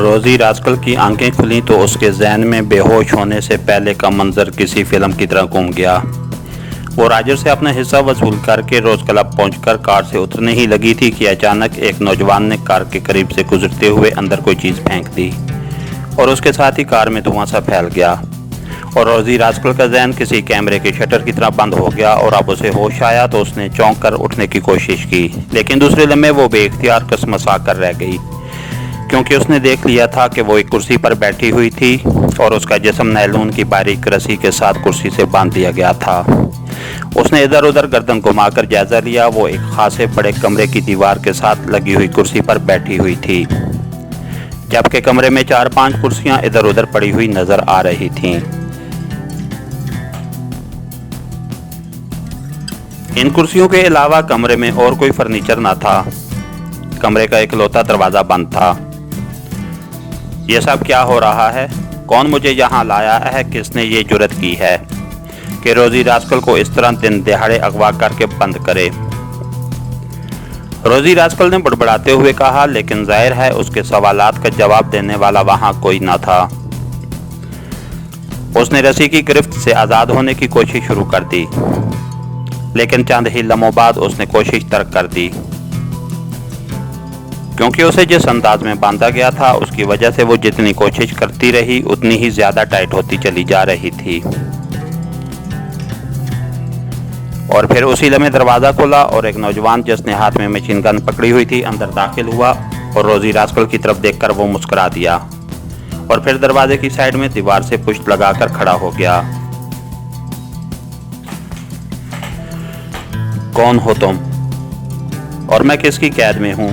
روزی راسکل کی آنکھیں کھلیں تو اس کے ذہن میں بے ہوش ہونے سے پہلے کا منظر کسی فلم کی طرح گھوم گیا۔ وہ راجر سے اپنا حصہ وصول کر کے روز کلب پہنچ کر کار سے اترنے ہی لگی تھی کہ اچانک ایک نوجوان نے کار کے قریب سے گزرتے ہوئے اندر کوئی چیز پھینک دی اور اس کے ساتھ ہی کار میں دھواں سا پھیل گیا اور روزی راسکل کا ذہن کسی کیمرے کے شٹر کی طرح بند ہو گیا اور اب اسے ہوش آیا تو اس نے چونک کر اٹھنے کی کوشش کی، لیکن دوسرے لمحے وہ بے اختیار کسمسا کر رہ گئی کیونکہ اس نے دیکھ لیا تھا کہ وہ ایک کرسی پر بیٹھی ہوئی تھی اور اس کا جسم نیلون کی باریک رسی کے ساتھ کرسی سے باندھ دیا گیا تھا۔ اس نے ادھر ادھر گردن گھما کر جائزہ لیا، وہ ایک خاصے بڑے کمرے کی دیوار کے ساتھ لگی ہوئی کرسی پر بیٹھی ہوئی تھی، جبکہ کمرے میں 4-5 کرسیاں ادھر ادھر پڑی ہوئی نظر آ رہی تھیں۔ ان کرسیوں کے علاوہ کمرے میں اور کوئی فرنیچر نہ تھا، کمرے کا اکلوتا دروازہ بند تھا۔ یہ سب کیا ہو رہا ہے؟ کون مجھے یہاں لایا ہے؟ کس نے یہ جرأت کی ہے کہ روزی راسکل کو اس طرح دن دہاڑے اغوا کر کے بند کرے؟ روزی راسکل نے بڑبڑاتے ہوئے کہا، لیکن ظاہر ہے اس کے سوالات کا جواب دینے والا وہاں کوئی نہ تھا۔ اس نے رسی کی گرفت سے آزاد ہونے کی کوشش شروع کر دی، لیکن چند ہی لمحوں بعد اس نے کوشش ترک کر دی، کیونکہ اسے جس انداز میں باندھا گیا تھا اس کی وجہ سے وہ جتنی کوشش کرتی رہی اتنی ہی زیادہ ٹائٹ ہوتی چلی جا رہی تھی۔ اور پھر اسی لمحے دروازہ کھلا اور ایک نوجوان جس نے ہاتھ میں مشین گن پکڑی ہوئی تھی اندر داخل ہوا اور روزی راسکل کی طرف دیکھ کر وہ مسکرا دیا اور پھر دروازے کی سائیڈ میں دیوار سے پشت لگا کر کھڑا ہو گیا۔ کون ہو تم اور میں کس کی قید میں ہوں؟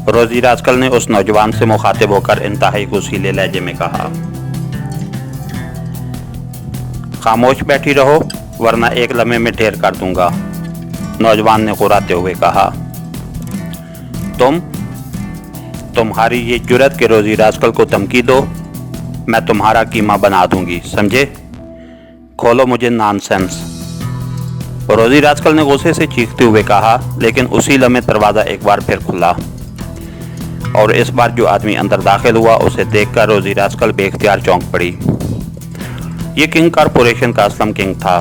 روزی راسکل نے اس نوجوان سے مخاطب ہو کر انتہائی غصیلے لہجے میں کہا۔ خاموش بیٹھی رہو ورنہ ایک لمحے میں ڈھیر کر دوں گا، نوجوان نے غراتے ہوئے کہا۔ تمہاری یہ جرأت کہ روزی راسکل کو دھمکی دو، میں تمہارا قیمہ بنا دوں گی، سمجھے؟ کھولو مجھے نان سینس، روزی راسکل نے غصے سے چیختے ہوئے کہا، لیکن اسی لمحے دروازہ ایک بار پھر کھلا اور اس بار جو آدمی اندر داخل ہوا اسے دیکھ کر روزی راسکل بے اختیار چونک پڑی۔ یہ کنگ کارپوریشن کا اسلم کنگ تھا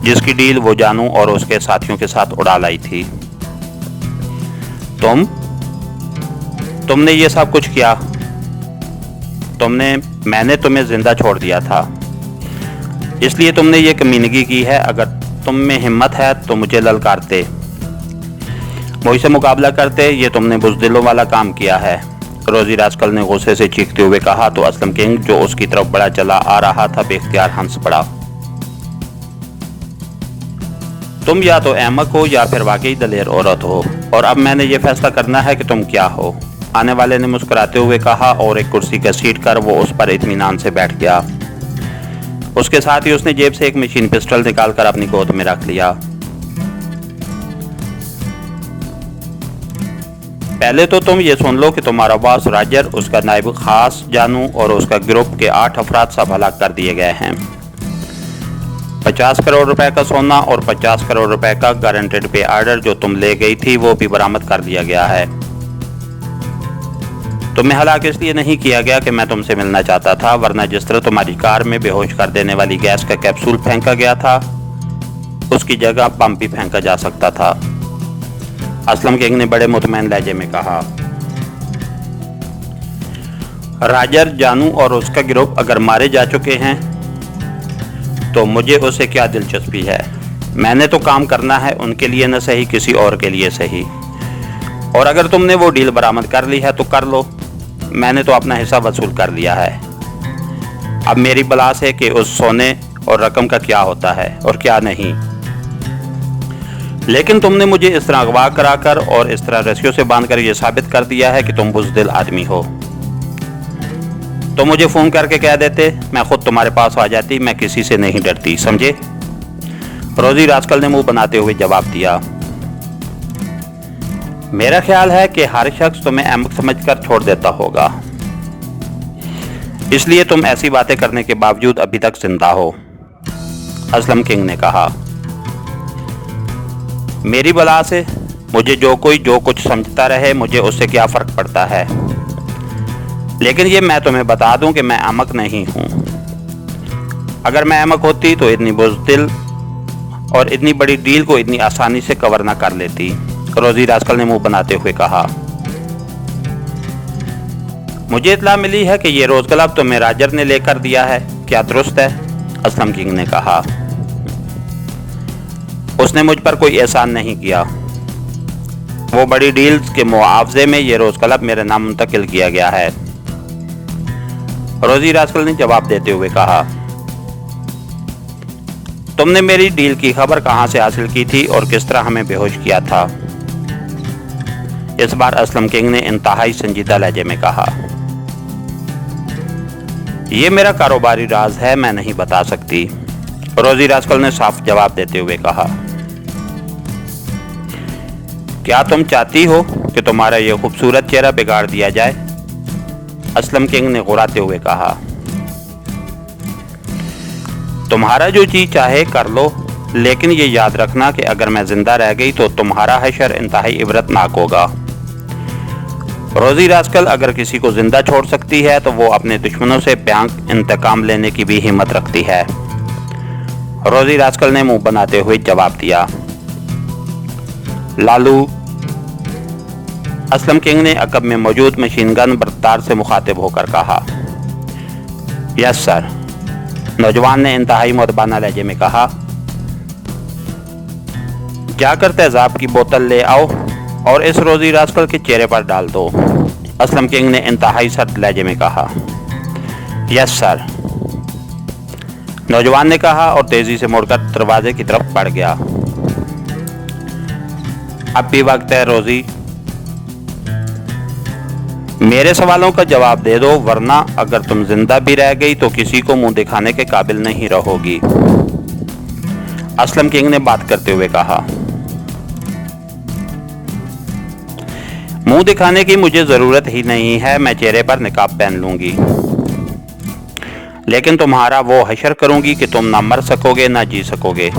جس کی ڈیل وہ جانو اور اس کے ساتھیوں کے ساتھ اڑا لائی تھی۔ تم نے یہ سب کچھ کیا؟ میں نے تمہیں زندہ چھوڑ دیا تھا، اس لیے تم نے یہ کمینگی کی ہے۔ اگر تم میں ہمت ہے تو مجھے للکارتے، مجھ سے مقابلہ کرتے، یہ تم نے بزدلوں والا کام کیا ہے، روزی راسکل نے غصے سے چیختے ہوئے کہا تو اسلم کنگ جو اس کی طرف بڑا چلا آ رہا تھا بے اختیار ہنس پڑا۔ تم یا تو احمق ہو یا پھر واقعی دلیر عورت ہو، اور اب میں نے یہ فیصلہ کرنا ہے کہ تم کیا ہو، آنے والے نے مسکراتے ہوئے کہا اور ایک کرسی گھسیٹ کر وہ اس پر اطمینان سے بیٹھ گیا۔ اس کے ساتھ ہی اس نے جیب سے ایک مشین پسٹل نکال کر اپنی گود میں رکھ لیا۔ پہلے تو تم یہ سن لو کہ تمہارا باس راجر، اس کا نائب خاص جانو اور اس کا گروپ کے 8 افراد سب ہلاک کر دیے گئے ہیں۔ 50 کروڑ روپے کا سونا اور 50 کروڑ روپے کا گارنٹیڈ پے آرڈر جو تم لے گئی تھی وہ بھی برآمد کر دیا گیا ہے۔ تمہیں ہلاک اس لیے نہیں کیا گیا کہ میں تم سے ملنا چاہتا تھا، ورنہ جس طرح تمہاری کار میں بے ہوش کر دینے والی گیس کا کیپسول پھینکا گیا تھا اس کی جگہ بم بھی پھینکا جا سکتا تھا، اسلم کنگ نے بڑے مطمئن لہجے میں کہا۔ راجر، جانو اور اس کا گروپ اگر مارے جا چکے ہیں تو مجھے اسے کیا دلچسپی ہے؟ میں نے تو کام کرنا ہے، ان کے لیے نہ صحیح کسی اور کے لیے صحیح، اور اگر تم نے وہ ڈیل برآمد کر لی ہے تو کر لو، میں نے تو اپنا حصہ وصول کر لیا ہے۔ اب میری بلاس ہے کہ اس سونے اور رقم کا کیا ہوتا ہے اور کیا نہیں، لیکن تم نے مجھے اس طرح اغوا کرا کر اور اس طرح رسیوں سے باندھ کر یہ ثابت کر دیا ہے کہ تم بزدل آدمی ہو۔ تو مجھے فون کر کے کہہ دیتے، میں خود تمہارے پاس آ جاتی، میں کسی سے نہیں ڈرتی، سمجھے؟ روزی راسکل نے منہ بناتے ہوئے جواب دیا۔ میرا خیال ہے کہ ہر شخص تمہیں احمق سمجھ کر چھوڑ دیتا ہوگا، اس لیے تم ایسی باتیں کرنے کے باوجود ابھی تک زندہ ہو، اسلم کنگ نے کہا۔ میری بلا سے مجھے جو کوئی جو کچھ سمجھتا رہے، مجھے اس سے کیا فرق پڑتا ہے؟ لیکن یہ میں تمہیں بتا دوں کہ میں احمق نہیں ہوں۔ اگر میں احمق ہوتی تو اتنی بزدل اور اتنی بڑی ڈیل کو اتنی آسانی سے کور نہ کر لیتی، روزی راسکل نے منہ بناتے ہوئے کہا۔ مجھے اطلاع ملی ہے کہ یہ روز کلب تمہیں راجر نے لے کر دیا ہے، کیا درست ہے؟ اسلم کنگ نے کہا۔ اس نے مجھ پر کوئی احسان نہیں کیا، وہ بڑی ڈیلز کے معاوضے میں یہ روز کلب میرے نام منتقل کیا گیا ہے، روزی راسکل نے جواب دیتے ہوئے کہا۔ تم نے میری ڈیل کی خبر کہاں سے حاصل کی تھی اور کس طرح ہمیں بے ہوش کیا تھا؟ اس بار اسلم کنگ نے انتہائی سنجیدہ لہجے میں کہا۔ یہ میرا کاروباری راز ہے، میں نہیں بتا سکتی، روزی راسکل نے صاف جواب دیتے ہوئے کہا۔ کیا تم چاہتی ہو کہ تمہارا یہ خوبصورت چہرہ بگاڑ دیا جائے؟ اسلم کنگ نے غراتے ہوئے کہا۔ تمہارا جو جی چاہے کر لو، لیکن یہ یاد رکھنا کہ اگر میں زندہ رہ گئی تو تمہارا حشر انتہائی عبرتناک ہوگا۔ روزی راسکل اگر کسی کو زندہ چھوڑ سکتی ہے تو وہ اپنے دشمنوں سے بھیانک انتقام لینے کی بھی ہمت رکھتی ہے، روزی راسکل نے منہ بناتے ہوئے جواب دیا۔ لالو، اسلم کنگ نے عقب میں موجود مشین گن بردار سے مخاطب ہو کر کہا۔ یس سر، نوجوان نے انتہائی مؤدبانہ لہجے میں کہا۔ جا کر تیزاب کی بوتل لے آؤ اور اس روزی راسکل کے چہرے پر ڈال دو، اسلم کنگ نے انتہائی سرد لہجے میں کہا۔ یس سر، نوجوان نے کہا اور تیزی سے مڑ کر دروازے کی طرف بڑھ گیا۔ اب بھی وقت ہے روزی، میرے سوالوں کا جواب دے دو، ورنہ اگر تم زندہ بھی رہ گئی تو کسی کو منہ دکھانے کے قابل نہیں رہو گی، اسلم کنگ نے بات کرتے ہوئے کہا۔ منہ دکھانے کی مجھے ضرورت ہی نہیں ہے، میں چہرے پر نقاب پہن لوں گی، لیکن تمہارا وہ حشر کروں گی کہ تم نہ مر سکو گے نہ جی سکو گے۔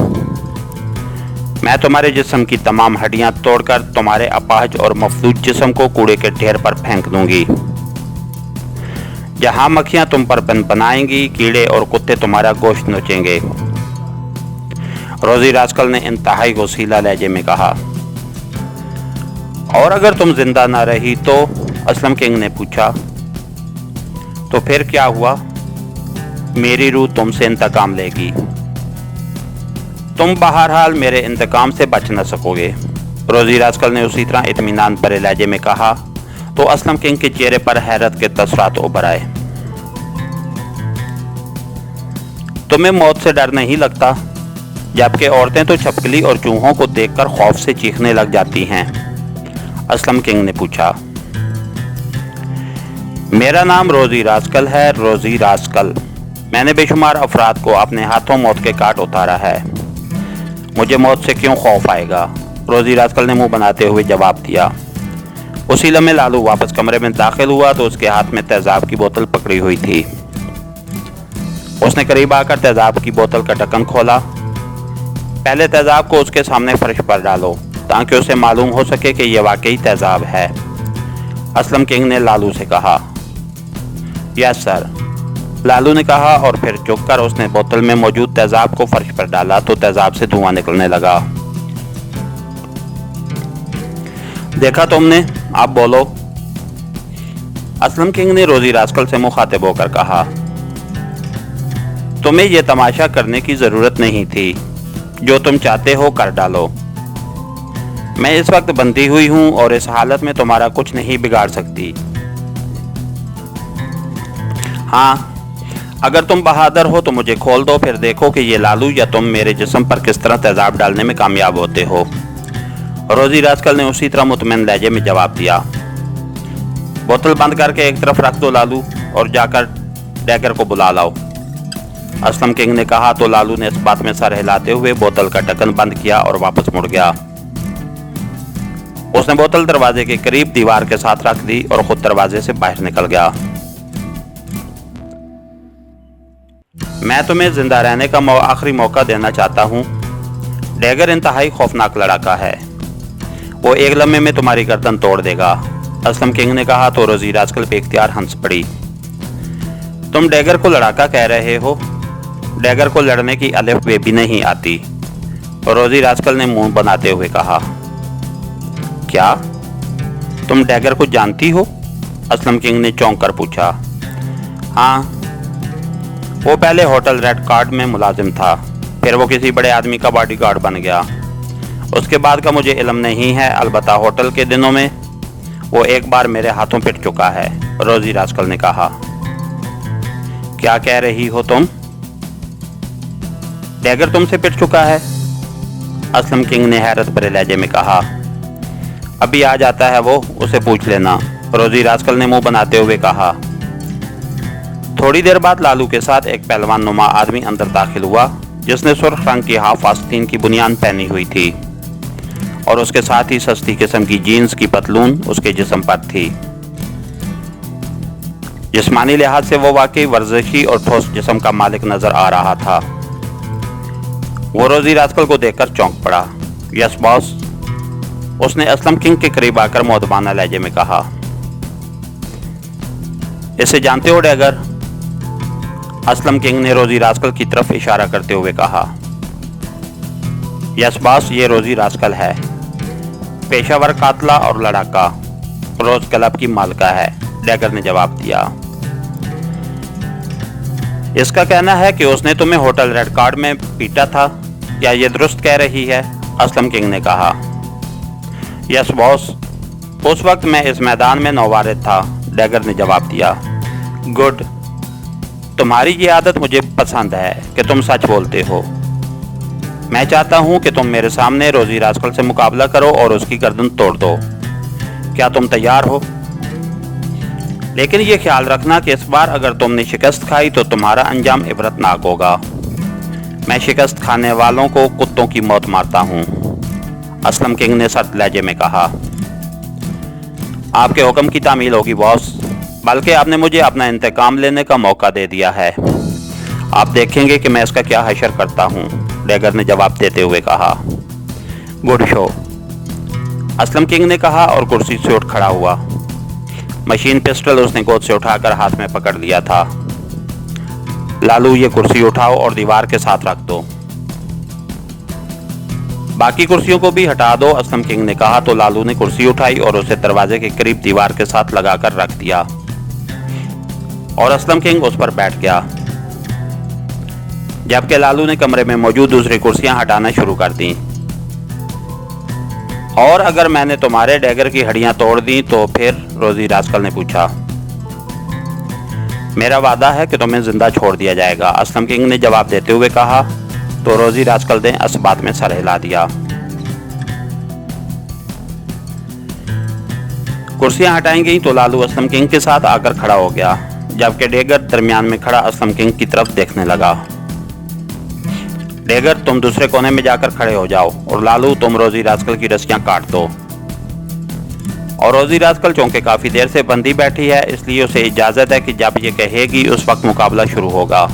میں تمہارے جسم کی تمام ہڈیاں توڑ کر تمہارے اپاہج اور مفلوج جسم کو کوڑے کے ڈھیر پر پھینک دوں گی۔ جہاں مکھیاں تم پر بن بنائیں گی، کیڑے اور کتے تمہارا گوشت نوچیں گے، روزی راسکل نے انتہائی غصیلا لہجے میں کہا۔ اور اگر تم زندہ نہ رہی تو؟ اسلم کنگ نے پوچھا۔ تو پھر کیا ہوا؟ میری روح تم سے انتقام لے گی، تم بہرحال میرے انتقام سے بچ نہ سکو گے، روزی راسکل نے اسی طرح اطمینان بھرے لہجے میں کہا تو اسلم کنگ کے چہرے پر حیرت کے تاثرات ابھر آئے۔ تمہیں موت سے ڈر نہیں لگتا؟ جبکہ عورتیں تو چھپکلی اور چوہوں کو دیکھ کر خوف سے چیخنے لگ جاتی ہیں، اسلم کنگ نے پوچھا۔ میرا نام روزی راسکل ہے، روزی راسکل، میں نے بے شمار افراد کو اپنے ہاتھوں موت کے کاٹ اتارا ہے، مجھے موت سے کیوں خوف آئے گا، روزی راسکل نے منہ بناتے ہوئے جواب دیا۔ اسی لمحے لالو واپس کمرے میں داخل ہوا تو اس کے ہاتھ میں تیزاب کی بوتل پکڑی ہوئی تھی۔ اس نے قریب آ کر تیزاب کی بوتل کا ڈھکن کھولا۔ پہلے تیزاب کو اس کے سامنے فرش پر ڈالو تاکہ اسے معلوم ہو سکے کہ یہ واقعی تیزاب ہے، اسلم کنگ نے لالو سے کہا۔ یس سر، لالو نے کہا اور پھر جھک کر اس نے بوتل میں موجود تیزاب کو فرش پر ڈالا تو تیزاب سے دھواں نکلنے لگا۔ دیکھا تم نے، اب بولو، اسلم کنگ نے روزی راسکل سے مخاطب ہو کر کہا۔ تمہیں یہ تماشا کرنے کی ضرورت نہیں تھی، جو تم چاہتے ہو کر ڈالو، میں اس وقت بندھی ہوئی ہوں اور اس حالت میں تمہارا کچھ نہیں بگاڑ سکتی۔ ہاں، اگر تم بہادر ہو تو مجھے کھول دو، پھر دیکھو کہ یہ لالو یا تم میرے جسم پر کس طرح تیزاب ڈالنے میں کامیاب ہوتے ہو، روزی راسکل نے اسی طرح مطمئن لہجے میں جواب دیا۔ بوتل بند کر کے ایک طرف رکھ دو لالو، اور جا کر ڈیگر کو بلا لاؤ، اسلم کنگ نے کہا تو لالو نے اس بات میں سر ہلاتے ہوئے بوتل کا ڈھکن بند کیا اور واپس مڑ گیا۔ اس نے بوتل دروازے کے قریب دیوار کے ساتھ رکھ دی اور خود دروازے سے باہر نکل گیا۔ میں تمہیں زندہ رہنے کا آخری موقع دینا چاہتا ہوں، ڈیگر انتہائی خوفناک لڑاکا ہے، وہ ایک لمحے میں تمہاری گردن توڑ دے گا، اسلم کنگ نے کہا تو روزی راسکل بے اختیار ہنس پڑی۔ تم ڈیگر کو لڑاکا کہہ رہے ہو؟ ڈیگر کو لڑنے کی الف بے بھی نہیں آتی، روزی راسکل نے منہ بناتے ہوئے کہا۔ کیا تم ڈیگر کو جانتی ہو؟ اسلم کنگ نے چونک کر پوچھا۔ ہاں، وہ پہلے ہوٹل ریڈ کارڈ میں ملازم تھا، پھر وہ کسی بڑے آدمی کا باڈی گارڈ بن گیا۔ اس کے بعد کا مجھے علم نہیں ہے، البتہ ہوٹل کے دنوں میں وہ ایک بار میرے ہاتھوں پٹ چکا ہے، روزی راسکل نے کہا۔ کیا کہہ رہی ہو تم؟ ڈیگر تم سے پٹ چکا ہے؟ اسلم کنگ نے حیرت بھرے لہجے میں کہا۔ ابھی آ جاتا ہے وہ، اسے پوچھ لینا، روزی راسکل نے منہ بناتے ہوئے کہا۔ تھوڑی دیر بعد لالو کے ساتھ ایک پہلوان نما آدمی اندر داخل ہوا، جس نے سرخ رنگ کی ہاف آستین کی بنیان پہنی ہوئی تھی اور اس کے ساتھ ہی سستی قسم کی جینز کی پتلون اس کے جسم پر تھی۔ جسمانی لحاظ سے وہ واقعی ورزشی اور ٹھوس جسم کا مالک نظر آ رہا تھا۔ وہ روزی راسکل کو دیکھ کر چونک پڑا۔ یس باس، اس نے اسلم کنگ کے قریب آ کر مؤدبانہ لہجے میں کہا۔ اسے جانتے ہو ڈیگر؟ اسلم کنگ نے روزی راسکل کی طرف اشارہ کرتے ہوئے کہا۔ یس باس، یہ روزی راسکل ہے، پیشہ ور قاتلہ اور لڑاکا، روز کلب کی مالکہ ہے، ڈیگر نے جواب دیا۔ اس کا کہنا ہے کہ اس نے تمہیں ہوٹل ریڈ کارڈ میں پیٹا تھا، کیا یہ درست کہہ رہی ہے؟ اسلم کنگ نے کہا۔ یس باس، اس وقت میں اس میدان میں نووارد تھا، ڈیگر نے جواب دیا۔ گڈ، تمہاری یہ عادت مجھے پسند ہے کہ تم سچ بولتے ہو۔ میں چاہتا ہوں کہ تم میرے سامنے روزی راسکل سے مقابلہ کرو اور اس کی گردن توڑ دو۔ کیا تم تیار ہو؟ لیکن یہ خیال رکھنا کہ اس بار اگر تم نے شکست کھائی تو تمہارا انجام عبرتناک ہوگا۔ میں شکست کھانے والوں کو کتوں کی موت مارتا ہوں، اسلم کنگ نے سخت لہجے میں کہا۔ آپ کے حکم کی تعمیل ہوگی باس، بلکہ آپ نے مجھے اپنا انتقام لینے کا موقع دے دیا ہے، آپ دیکھیں گے کہ میں اس کا کیا حشر کرتا ہوں، ڈیگر نے جواب دیتے ہوئے کہا۔ گڈ شو، اسلم کنگ نے کہا اور کرسی سے اٹھ کھڑا ہوا۔ مشین پسٹل اس نے گود سے اٹھا کر ہاتھ میں پکڑ لیا تھا۔ لالو، یہ کرسی اٹھاؤ اور دیوار کے ساتھ رکھ دو۔ باقی کرسیوں کو بھی ہٹا دو، اسلم کنگ نے کہا تو لالو نے کرسی اٹھائی اور اسے دروازے کے قریب دیوار کے ساتھ لگا کر رکھ دیا اور اسلم کنگ اس پر بیٹھ گیا، جبکہ لالو نے کمرے میں موجود دوسری کرسیاں ہٹانا شروع کر دیں۔ اور اگر میں نے تمہارے ڈیگر کی ہڈیاں توڑ دیں تو پھر؟ روزی راسکل نے پوچھا۔ میرا وعدہ ہے کہ تمہیں زندہ چھوڑ دیا جائے گا، اسلم کنگ نے جواب دیتے ہوئے کہا تو روزی راسکل نے اس بات میں سر ہلا دیا۔ کرسیاں ہٹائیں گئی تو لالو اسلم کنگ کے ساتھ آ کر کھڑا ہو گیا، جبکہ ڈیگر درمیان میں کھڑا اسلم کنگ کی طرف دیکھنے لگا۔ ڈیگر، تم دوسرے کونے میں جا کر کھڑے ہو جاؤ اور لالو تم روزی راسکل کی رسیاں کاٹ دو۔ اور روزی راسکل چونکہ کافی دیر سے بندی بیٹھی ہے، اس لیے اسے اجازت ہے کہ جب یہ کہے گی اس وقت مقابلہ شروع ہوگا۔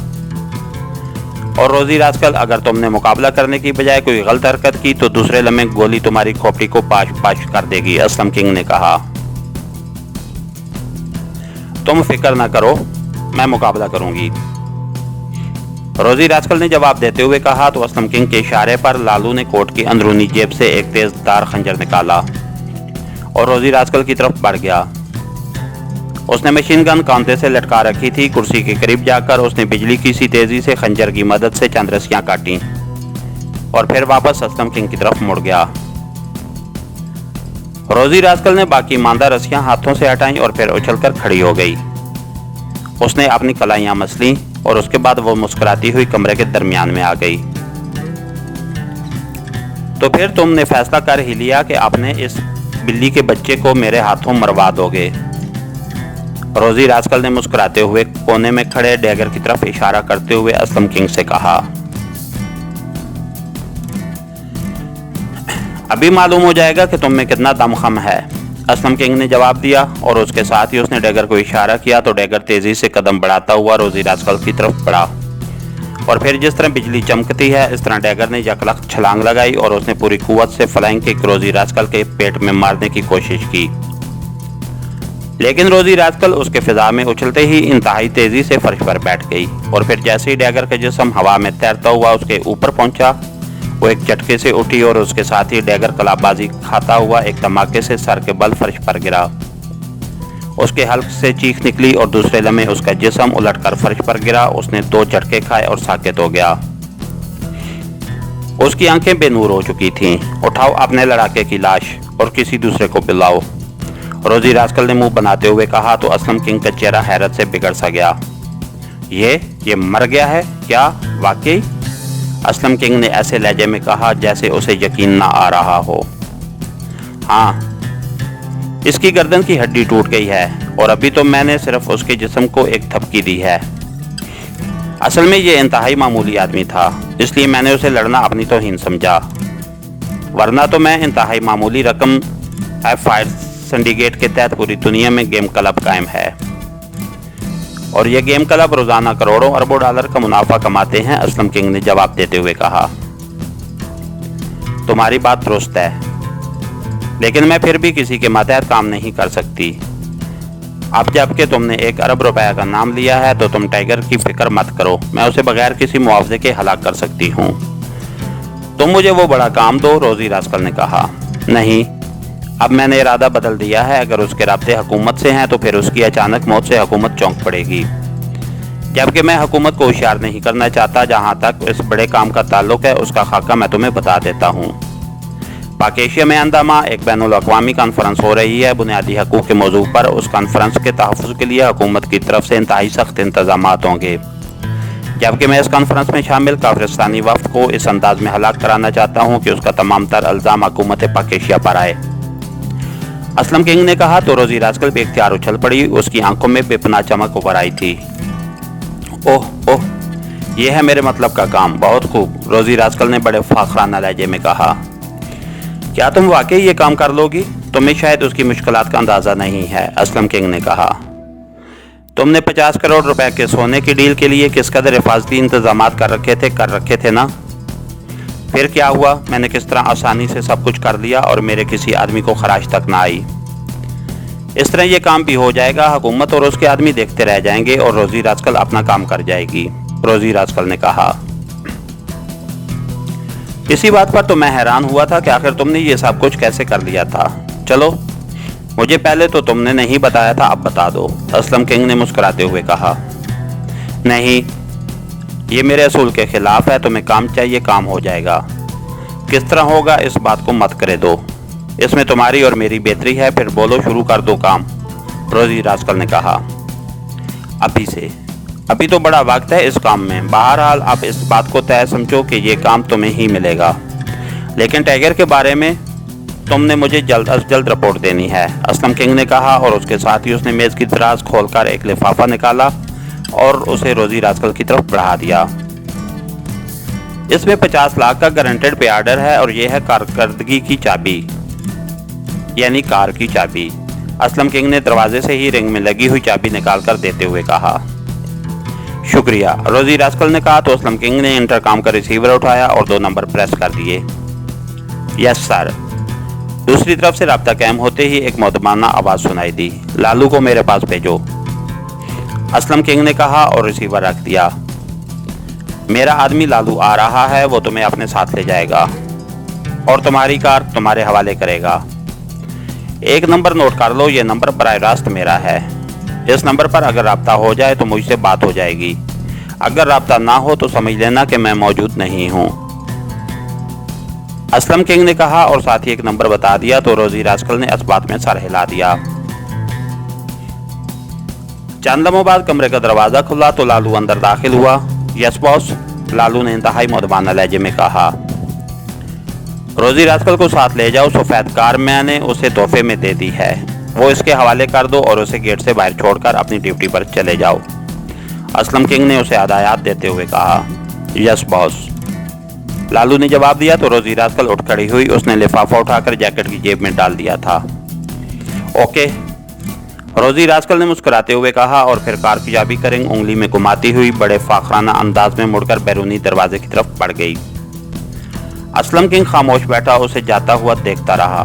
اور روزی راسکل، اگر تم نے مقابلہ کرنے کی بجائے کوئی غلط حرکت کی تو دوسرے لمحے گولی تمہاری کھوپڑی کو پاش پاش کر دے گی، اسلم کنگ نے کہا۔ تم فکر نہ کرو، میں مقابلہ کروں گی، روزی راسکل نے جواب دیتے ہوئے کہا تو اسلم کنگ کے اشارے پر لالو نے کوٹ کی اندرونی جیب سے ایک تیز دار خنجر نکالا اور روزی راسکل کی طرف بڑھ گیا۔ اس نے مشین گن کانتے سے لٹکا رکھی تھی، کرسی کے قریب جا کر اس نے بجلی کی سی تیزی سے خنجر کی مدد سے چند رسیاں کاٹیں اور پھر واپس اسلم کنگ کی طرف مڑ گیا۔ روزی راسکل نے باقی ماندہ رسیاں ہاتھوں سے ہٹائیں اور پھر اچھل کر کھڑی ہو گئی۔ اس نے اپنی کلائیاں مسلیں اور اس کے بعد وہ مسکراتی ہوئی کمرے کے درمیان میں آ گئی۔ تو پھر تم نے فیصلہ کر ہی لیا کہ آپ نے اس بلی کے بچے کو میرے ہاتھوں مروا دو گے، روزی راسکل نے مسکراتے ہوئے کونے میں کھڑے ڈیگر کی طرف اشارہ کرتے ہوئے اسلم کنگ سے کہا۔ ابھی معلوم ہو جائے گا کہ تم میں کتنا دم خم ہے، اسلم کنگ نے جواب دیا اور اس کے ساتھ ہی اس نے ڈیگر کو اشارہ کیا تو ڈیگر تیزی سے قدم بڑھاتا ہوا روزی راسکل کی طرف بڑھا اور پھر جس طرح بجلی چمکتی ہے اس طرح ڈیگر نے یکلخت چھلانگ لگائی اور اس نے پوری قوت سے فلائنگ کک روزی راسکل کے پیٹ میں مارنے کی کوشش کی لیکن روزی راسکل اس کے فضا میں اچھلتے ہی انتہائی تیزی سے فرش پر بیٹھ گئی اور پھر جیسے ہی ڈیگر کا جسم ہوا میں تیرتا ہوا اس کے اوپر پہنچا، وہ ایک جھٹکے سے اٹھی اور اس کے ساتھ ہی ڈیگر کلاب بازی کھاتا ہوا ایک دھماکے سے سر کے بل فرش پر گرا۔ اس کے حلق سے چیخ نکلی اور دوسرے لمحے اس کا جسم الٹ کر فرش پر گرا۔ اس نے 2 جھٹکے کھائے اور ساکت ہو گیا۔ اس کی آنکھیں بے نور ہو چکی تھیں۔ اٹھاؤ اپنے لڑاکے کی لاش اور کسی دوسرے کو بلاؤ، روزی راسکل نے منہ بناتے ہوئے کہا تو اسلم کنگ کا چہرہ حیرت سے بگڑ سا گیا۔ یہ مر گیا ہے کیا واقعی؟ اسلم کنگ نے ایسے لہجے میں کہا جیسے اسے یقین نہ آ رہا ہو۔ ہاں، اس کی گردن کی ہڈی ٹوٹ گئی ہے اور ابھی تو میں نے صرف اس کے جسم کو ایک تھپکی دی ہے۔ اصل میں یہ انتہائی معمولی آدمی تھا، اس لیے میں نے اسے لڑنا اپنی توہین سمجھا، ورنہ تو میں انتہائی معمولی رقم فائر سنڈیکیٹ کے تحت پوری دنیا میں گیم کلب قائم ہے، اور یہ گیم کلب روزانہ کروڑوں اربوں ڈالر کا منافع کماتے ہیں۔ اسلم کنگ نے جواب دیتے ہوئے کہا، تمہاری بات درست ہے، لیکن میں پھر بھی کسی کے ماتحت کام نہیں کر سکتی۔ اب جب کہ تم نے 1 ارب روپے کا نام لیا ہے تو تم ٹائیگر کی فکر مت کرو، میں اسے بغیر کسی معاوضے کے ہلاک کر سکتی ہوں۔ تم مجھے وہ بڑا کام دو، روزی راسکل نے کہا۔ نہیں، اب میں نے ارادہ بدل دیا ہے، اگر اس کے رابطے حکومت سے ہیں تو پھر اس کی اچانک موت سے حکومت چونک پڑے گی، جبکہ میں حکومت کو ہوشیار نہیں کرنا چاہتا۔ جہاں تک اس بڑے کام کا تعلق ہے اس کا خاکہ میں تمہیں بتا دیتا ہوں۔ پاک ایشیا میں آئندہ ماہ ایک بین الاقوامی کانفرنس ہو رہی ہے بنیادی حقوق کے موضوع پر۔ اس کانفرنس کے تحفظ کے لیے حکومت کی طرف سے انتہائی سخت انتظامات ہوں گے، جبکہ میں اس کانفرنس میں شامل کافرستانی وفد کو اس انداز میں ہلاک کرانا چاہتا ہوں کہ اس کا تمام تر الزام حکومت پاک ایشیا پر آئے۔ اسلم کنگ نے کہا تو روزی راسکل بے اختیار اچھل پڑی، اس کی آنکھوں میں بے پناہ چمک ابھر آئی تھی۔ اوہ، یہ ہے میرے مطلب کا کام، بہت خوب، روزی راسکل نے بڑے فاخرانہ لہجے میں کہا۔ کیا تم واقعی یہ کام کر لو گی؟ تمہیں شاید اس کی مشکلات کا اندازہ نہیں ہے، اسلم کنگ نے کہا۔ تم نے 50 کروڑ روپے کے سونے کی ڈیل کے لیے کس قدر حفاظتی انتظامات کر رکھے تھے نا؟ پھر کیا ہوا؟ میں نے کس طرح آسانی سے سب کچھ کر لیا اور میرے کسی آدمی کو خراش تک نہ آئی۔ اس طرح یہ کام بھی ہو جائے گا، حکومت اور اس کے آدمی دیکھتے رہ جائیں گے اور روزی راسکل اپنا کام کر جائے گی، روزی راسکل نے کہا۔ اسی بات پر تو میں حیران ہوا تھا کہ آخر تم نے یہ سب کچھ کیسے کر لیا تھا۔ چلو، مجھے پہلے تو تم نے نہیں بتایا تھا، اب بتا دو، اسلم کنگ نے مسکراتے ہوئے کہا۔ نہیں، یہ میرے اصول کے خلاف ہے، تمہیں کام چاہیے، کام ہو جائے گا۔ کس طرح ہوگا اس بات کو مت کرے دو، اس میں تمہاری اور میری بہتری ہے، پھر بولو، شروع کر دو کام، روزی راسکل نے کہا۔ ابھی تو بڑا وقت ہے اس کام میں، بہرحال آپ اس بات کو طے سمجھو کہ یہ کام تمہیں ہی ملے گا، لیکن ٹائیگر کے بارے میں تم نے مجھے جلد از جلد رپورٹ دینی ہے، اسلم کنگ نے کہا، اور اس کے ساتھ ہی اس نے میز کی دراز کھول کر ایک لفافہ نکالا اور اسے روزی راسکل کی طرف بڑھا دیا۔ اس میں 50 لاکھ کا گارنٹیڈ پے آرڈر ہے اور یہ ہے کارکردگی کی چابی، یعنی کار کی چابی، اسلم کنگ نے دروازے سے ہی رنگ میں لگی ہوئی چابی نکال کر دیتے ہوئے کہا۔ شکریہ، روزی راسکل نے کہا تو اسلم کنگ نے انٹرکام کا ریسیور اٹھایا اور 2 نمبر پریس کر دیے۔ یس سر۔ دوسری طرف سے رابطہ قائم ہوتے ہی ایک مؤدبانہ آواز سنائی دی، لالو کو میرے پاس بھیجو، اسلم کنگ نے کہا اور ریسیور رکھ دیا۔ میرا آدمی لالو آ رہا ہے، وہ تمہیں اپنے ساتھ لے جائے گا اور تمہاری کار تمہارے حوالے کرے گا۔ ایک نمبر نوٹ کر لو، یہ نمبر براہ راست میرا ہے، اس نمبر پر اگر رابطہ ہو جائے تو مجھ سے بات ہو جائے گی، اگر رابطہ نہ ہو تو سمجھ لینا کہ میں موجود نہیں ہوں، اسلم کنگ نے کہا اور ساتھ ہی ایک نمبر بتا دیا تو روزی راسکل نے اس بات میں سر ہلا دیا۔ چند لمحوں بعد کمرے کا دروازہ کھلا تو لالو اندر داخل ہوا۔ یس باس، لالو نے انتہائی مؤدبانہ لہجے میں کہا۔ روزی راسکل کو ساتھ لے جاؤ، سفید کار میں نے اسے تحفے میں دے دی ہے، وہ اس کے حوالے کر دو اور اسے گیٹ سے باہر چھوڑ کر اپنی ڈیوٹی پر چلے جاؤ، اسلم کنگ نے اسے ہدایات دیتے ہوئے کہا۔ یس باس، لالو نے جواب دیا تو روزی راسکل اٹھ کھڑی ہوئی، اس نے لفافہ اٹھا کر جیکٹ کی جیب میں ڈال دیا تھا۔ اوکے، روزی راسکل نے مسکراتے ہوئے کہا اور پھر کار کی چابی کا رنگ انگلی میں گھماتی ہوئی بڑے فاخرانہ انداز میں مڑ کر بیرونی دروازے کی طرف بڑھ گئی۔ اسلم کنگ خاموش بیٹھا اسے جاتا ہوا دیکھتا رہا۔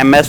MS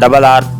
RR,